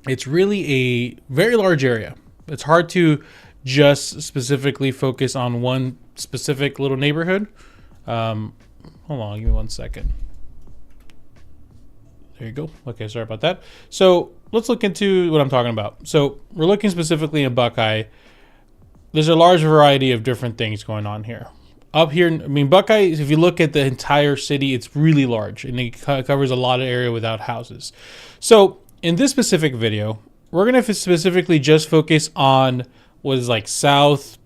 it's really a very large area. It's hard to just specifically focus on one specific little neighborhood. Hold on, give me 1 second. There you go. Okay, sorry about that. So let's look into what I'm talking about. So we're looking specifically in Buckeye. There's a large variety of different things going on here. Up here, I mean, Buckeye, if you look at the entire city, it's really large and it covers a lot of area without houses. So in this specific video, we're going to specifically just focus on what is like southeast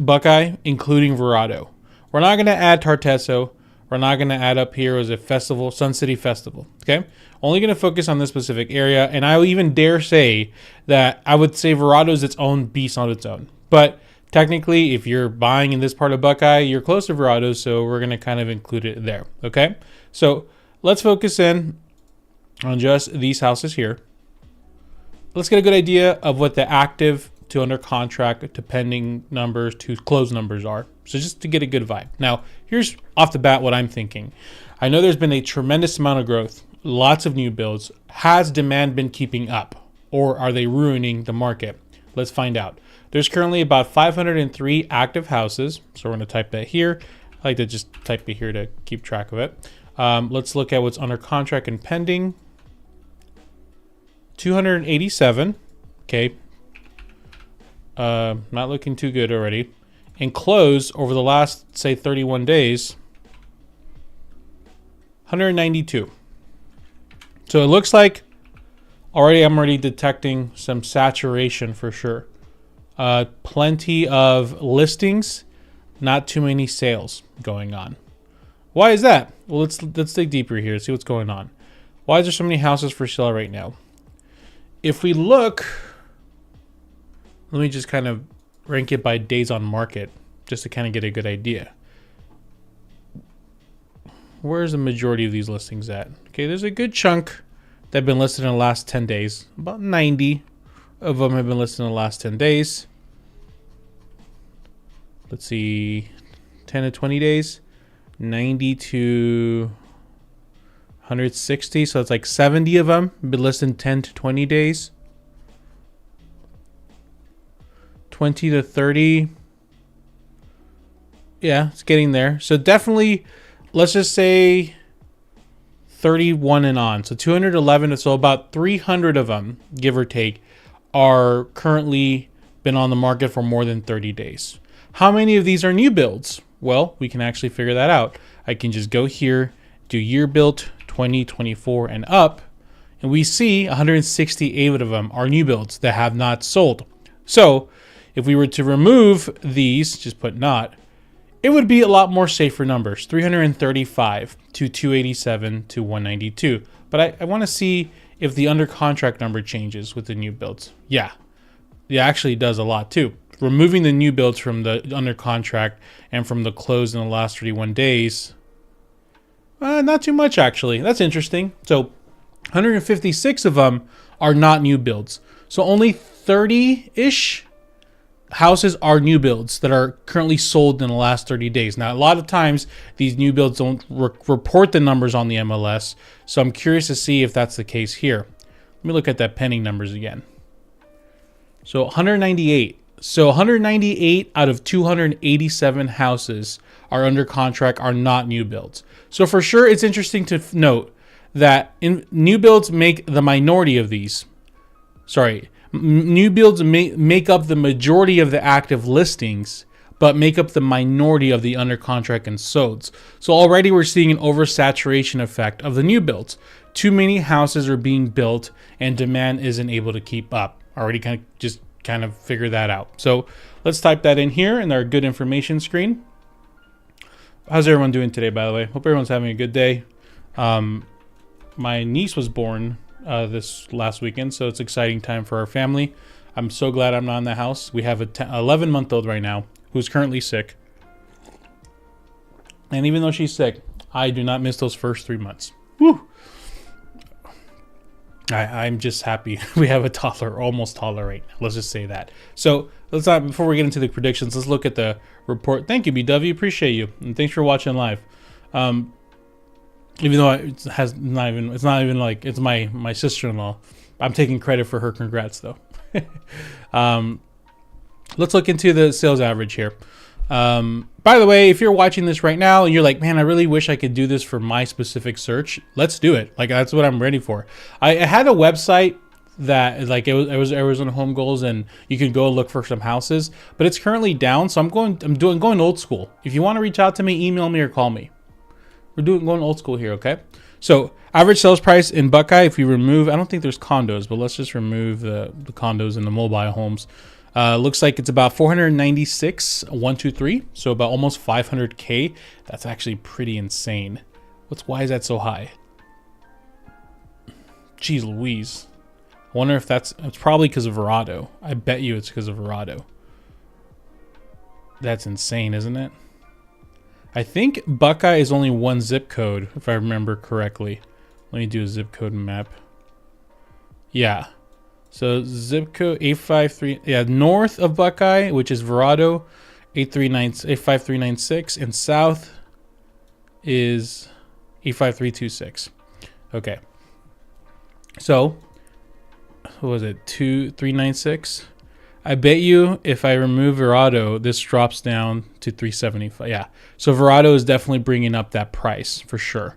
Buckeye, including Verado. We're not going to add Tartesso. We're not going to add up here as a festival, Sun City Festival. Okay. Only going to focus on this specific area. And I will even dare say that I would say Verado is its own beast on its own. But technically, if you're buying in this part of Buckeye, you're close to Verado. So we're going to kind of include it there. Okay. So let's focus in on just these houses here. Let's get a good idea of what the active to under contract to pending numbers to close numbers are. So just to get a good vibe. Now, here's off the bat what I'm thinking. I know there's been a tremendous amount of growth, lots of new builds. Has demand been keeping up, or are they ruining the market? Let's find out. There's currently about 503 active houses. So we're going to type that here. I like to just type it here to keep track of it. Let's look at what's under contract and pending. 287. Okay. Not looking too good already. And closed over the last, say, 31 days, 192. So it looks like I'm already detecting some saturation for sure. Plenty of listings, not too many sales going on. Why is that? Well, let's dig deeper here, see what's going on. Why is there so many houses for sale right now? If we look, let me just kind of rank it by days on market just to kind of get a good idea. Where's the majority of these listings at? Okay, there's a good chunk that have been listed in the last 10 days. About 90 of them have been listed in the last 10 days. Let's see, 10 to 20 days, 90 to 160. So it's like 70 of them have been listed in 10 to 20 days. 20 to 30. Yeah, it's getting there. So definitely, let's just say 31 and on. So 211, so about 300 of them, give or take, are currently been on the market for more than 30 days. How many of these are new builds? Well, we can actually figure that out. I can just go here, do year built 2024 and up, and we see 168 of them are new builds that have not sold. So if we were to remove these, just put not, it would be a lot more safer numbers, 335 to 287 to 192. But I want to see if the under contract number changes with the new builds. Yeah, it actually does a lot too. Removing the new builds from the under contract and from the close in the last 31 days, not too much actually. That's interesting. So 156 of them are not new builds. So only 30-ish houses are new builds that are currently sold in the last 30 days. Now, a lot of times these new builds don't report the numbers on the MLS. So I'm curious to see if that's the case here. Let me look at that pending numbers again. So 198. So 198 out of 287 houses are under contract are not new builds. So for sure, it's interesting to note that new builds make the minority of these. New builds make up the majority of the active listings, but make up the minority of the under contract and solds. So already we're seeing an oversaturation effect of the new builds. Too many houses are being built and demand isn't able to keep up. Already kind of figure that out. So let's type that in here in our good information screen. How's everyone doing today, by the way? Hope everyone's having a good day. My niece was born this last weekend, so it's an exciting time for our family. I'm so glad I'm not in the house. We have a 11-month-old right now who's currently sick. And even though she's sick, I do not miss those first 3 months. Woo! I'm just happy we have a toddler, almost toddler right now. Let's just say that. So let's not, before we get into the predictions, let's look at the report. Thank you, BW. Appreciate you. And thanks for watching live. Even though it's not even like it's my sister-in-law. I'm taking credit for her congrats though. Let's look into the sales average here. By the way, if you're watching this right now and you're like, man, I really wish I could do this for my specific search, let's do it. Like, that's what I'm ready for. I had a website that like it was Arizona Home Goals, and you can go look for some houses, but it's currently down. So I'm going old school. If you want to reach out to me, email me or call me. We're going old school here, okay? So average sales price in Buckeye, if we remove, I don't think there's condos, but let's just remove the condos and the mobile homes. Looks like it's about 496, 123, so about almost 500K. That's actually pretty insane. Why is that so high? Jeez Louise. I wonder if it's probably because of Verado. I bet you it's because of Verado. That's insane, isn't it? I think Buckeye is only one zip code, if I remember correctly. Let me do a zip code map. Yeah. So zip code 853, yeah, north of Buckeye, which is Verado, 85396, and south is 85326. Okay. So, what was it? 2396. I bet you if I remove Verado, this drops down to 375. Yeah. So Verado is definitely bringing up that price for sure.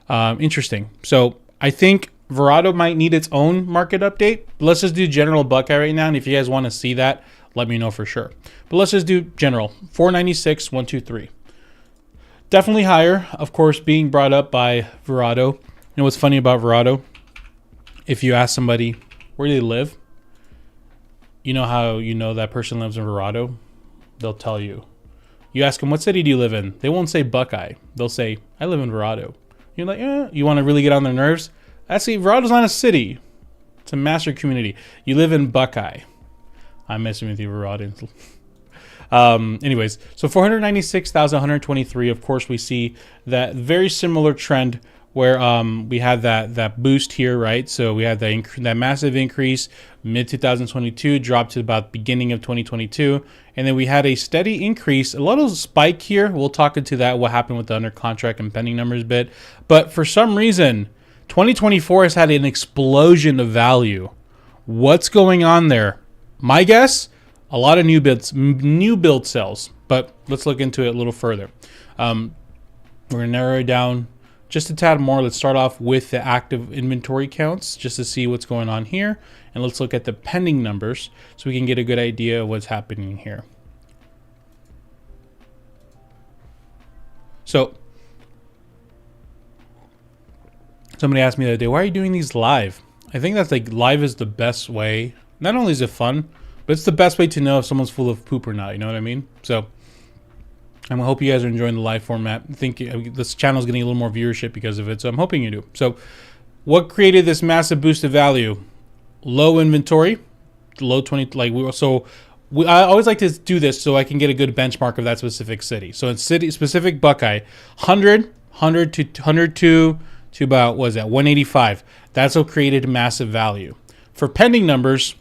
Interesting. So I think Verado might need its own market update. But let's just do general Buckeye right now. And if you guys want to see that, let me know for sure. But let's just do general. 496, 123. Definitely higher, of course, being brought up by Verado. You know what's funny about Verado? If you ask somebody where they live, you know how you know that person lives in Verado? They'll tell you. You ask them, what city do you live in? They won't say Buckeye. They'll say, I live in Verado. You're like, you want to really get on their nerves? Actually, Verado's not a city. It's a master community. You live in Buckeye. I'm messing with you, Verado. Anyways, so 496,123. Of course, we see that very similar trend where we had that boost here, right? So we had that massive increase mid 2022, dropped to about beginning of 2022, and then we had a steady increase, a little spike here. We'll talk into that, what happened with the under contract and pending numbers bit. But for some reason, 2024 has had an explosion of value. What's going on there? My guess, a lot of new build sales. But let's look into it a little further. We're gonna narrow it down just a tad more. Let's start off with the active inventory counts just to see what's going on here. And let's look at the pending numbers so we can get a good idea of what's happening here. So somebody asked me the other day, why are you doing these live? I think that's like live is the best way. Not only is it fun, but it's the best way to know if someone's full of poop or not. You know what I mean? So I hope you guys are enjoying the live format. I think this channel is getting a little more viewership because of it, so I'm hoping you do. So what created this massive boost of value? Low inventory, low 20, I always like to do this so I can get a good benchmark of that specific city. So in specific Buckeye, 100 to 102 to about, what is that, 185. That's what created massive value. For pending numbers,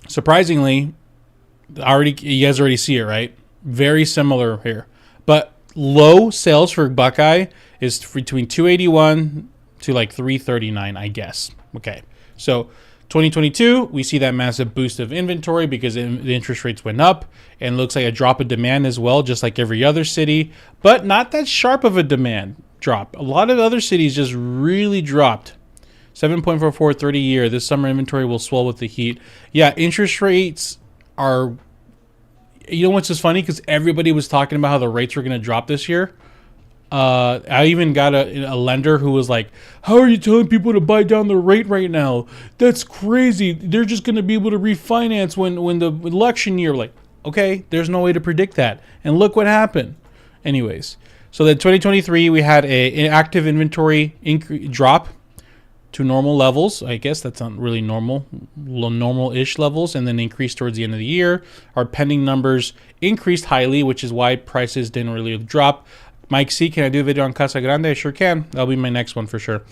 surprisingly, you guys already see it, right? Very similar here. But low sales for Buckeye is between 281 to like 339, I guess. Okay. So 2022, we see that massive boost of inventory because the interest rates went up, and looks like a drop of demand as well, just like every other city, but not that sharp of a demand drop. A lot of other cities just really dropped. 7.44 30-year. This summer inventory will swell with the heat. Yeah, interest rates are... You know what's just funny? Because everybody was talking about how the rates were going to drop this year. I even got a lender who was like, how are you telling people to buy down the rate right now? That's crazy. They're just going to be able to refinance when the election year. Like, okay, there's no way to predict that. And look what happened. Anyways, so then 2023, we had an active inventory drop to normal levels. I guess that's not really normal-ish levels, and then increase towards the end of the year. Our pending numbers increased highly, which is why prices didn't really drop. Mike C, can I do a video on Casa Grande? I sure can. That'll be my next one for sure.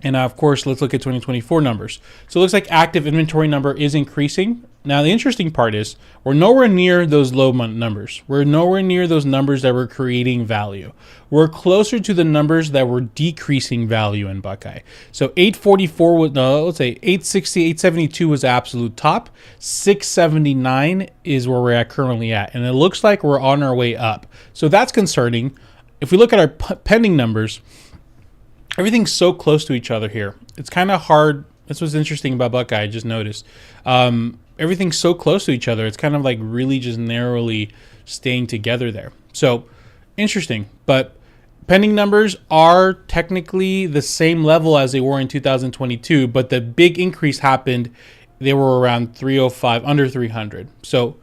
And of course, let's look at 2024 numbers. So it looks like active inventory number is increasing. Now, the interesting part is we're nowhere near those low numbers. We're nowhere near those numbers that were creating value. We're closer to the numbers that were decreasing value in Buckeye. So 844 was, no, let's say 860, 872 was the absolute top. 679 is where we're at currently at. And it looks like we're on our way up. So that's concerning. If we look at our pending numbers, everything's so close to each other here. It's kind of hard. That's what's interesting about Buckeye, I just noticed. Everything's so close to each other. It's kind of like really just narrowly staying together there. So interesting. But pending numbers are technically the same level as they were in 2022, but the big increase happened. They were around 305, under 300. So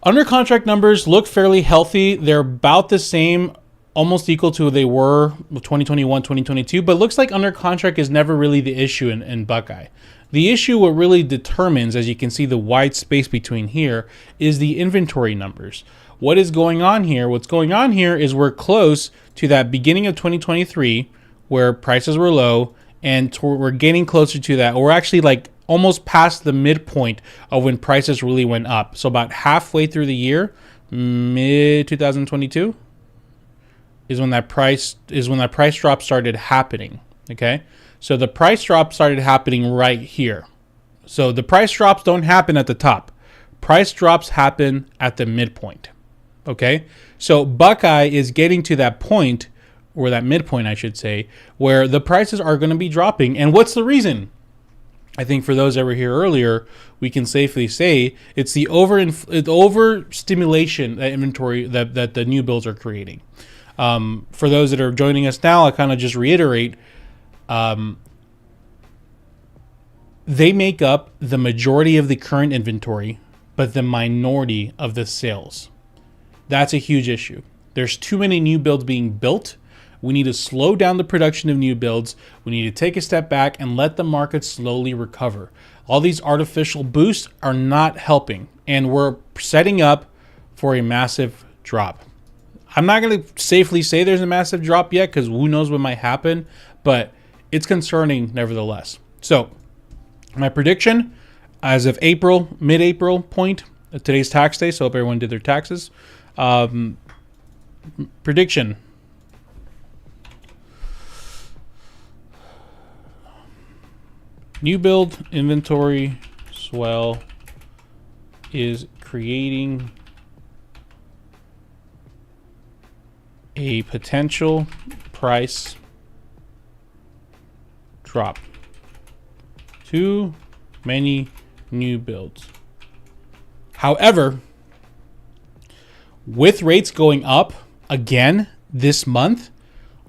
under contract numbers look fairly healthy. They're about the same, almost equal to what they were 2021, 2022, but it looks like under contract is never really the issue in Buckeye. The issue, what really determines, as you can see the wide space between here, is the inventory numbers. What is going on here? What's going on here is we're close to that beginning of 2023 where prices were low, and we're getting closer to that. We're actually like almost past the midpoint of when prices really went up. So about halfway through the year, mid 2022, is when that price drop started happening. Okay, so the price drop started happening right here. So the price drops don't happen at the top. Price drops happen at the midpoint. Okay, so Buckeye is getting to that point, or that midpoint, I should say, where the prices are going to be dropping. And what's the reason? I think for those that were here earlier, we can safely say it's the overstimulation, that inventory that the new builds are creating. For those that are joining us now, I kind of just reiterate, they make up the majority of the current inventory, but the minority of the sales. That's a huge issue. There's too many new builds being built. We need to slow down the production of new builds. We need to take a step back and let the market slowly recover. All these artificial boosts are not helping, and we're setting up for a massive drop. I'm not going to safely say there's a massive drop yet because who knows what might happen, but it's concerning nevertheless. So my prediction as of April, mid-April point, today's tax day, so hope everyone did their taxes. Prediction. New build inventory swell is creating a potential price drop. Too many new builds. However, with rates going up again this month,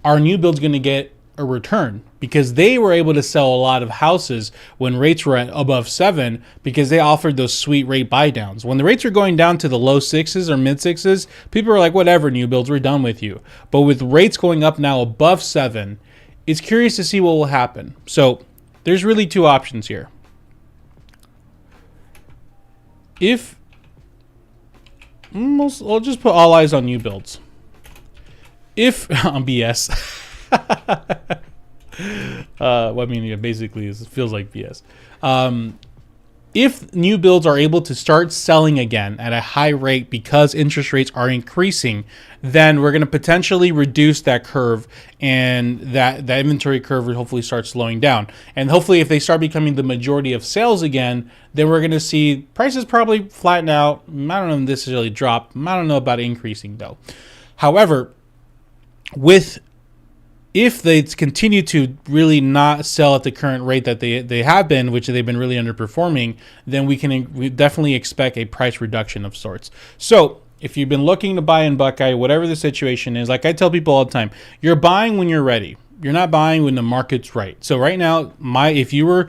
our new build's going to get a return because they were able to sell a lot of houses when rates were at above 7 because they offered those sweet rate buy downs. When the rates are going down to the low 6s or mid 6s, people are like, whatever, new builds, we're done with you. But with rates going up now above 7, it's curious to see what will happen. So there's really two options here. I'll just put all eyes on new builds. If on BS. Well, I mean, yeah, basically, it feels like BS. If new builds are able to start selling again at a high rate because interest rates are increasing, then we're going to potentially reduce that curve, and that inventory curve will hopefully start slowing down. And hopefully, if they start becoming the majority of sales again, then we're going to see prices probably flatten out. I don't know if necessarily drop. I don't know about increasing, though. However, if they continue to really not sell at the current rate that they have been, which they've been really underperforming, then we definitely expect a price reduction of sorts. So if you've been looking to buy in Buckeye, whatever the situation is, like I tell people all the time, you're buying when you're ready. You're not buying when the market's right. So right now, if you were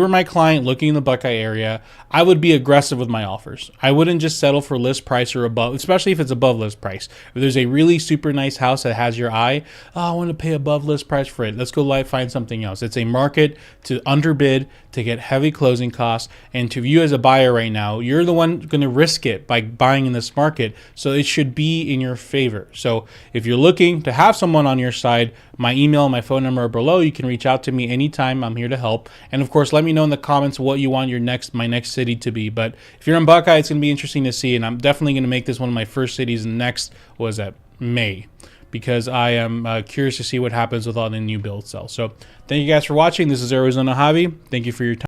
my client looking in the Buckeye area, I would be aggressive with my offers. I wouldn't just settle for list price or above, especially if it's above list price. If there's a really super nice house that has your eye, I want to pay above list price for it. Let's go find something else. It's a market to underbid, to get heavy closing costs, and to you as a buyer right now, you're the one going to risk it by buying in this market. So it should be in your favor. So if you're looking to have someone on your side, My email and my phone number are below. You can reach out to me anytime. I'm here to help. And of course, let me know in the comments what you want my next city to be. But if you're in Buckeye, it's going to be interesting to see. And I'm definitely going to make this one of my first cities next, May. Because I am curious to see what happens with all the new build cells. So thank you guys for watching. This is Arizona JAvy. Thank you for your time.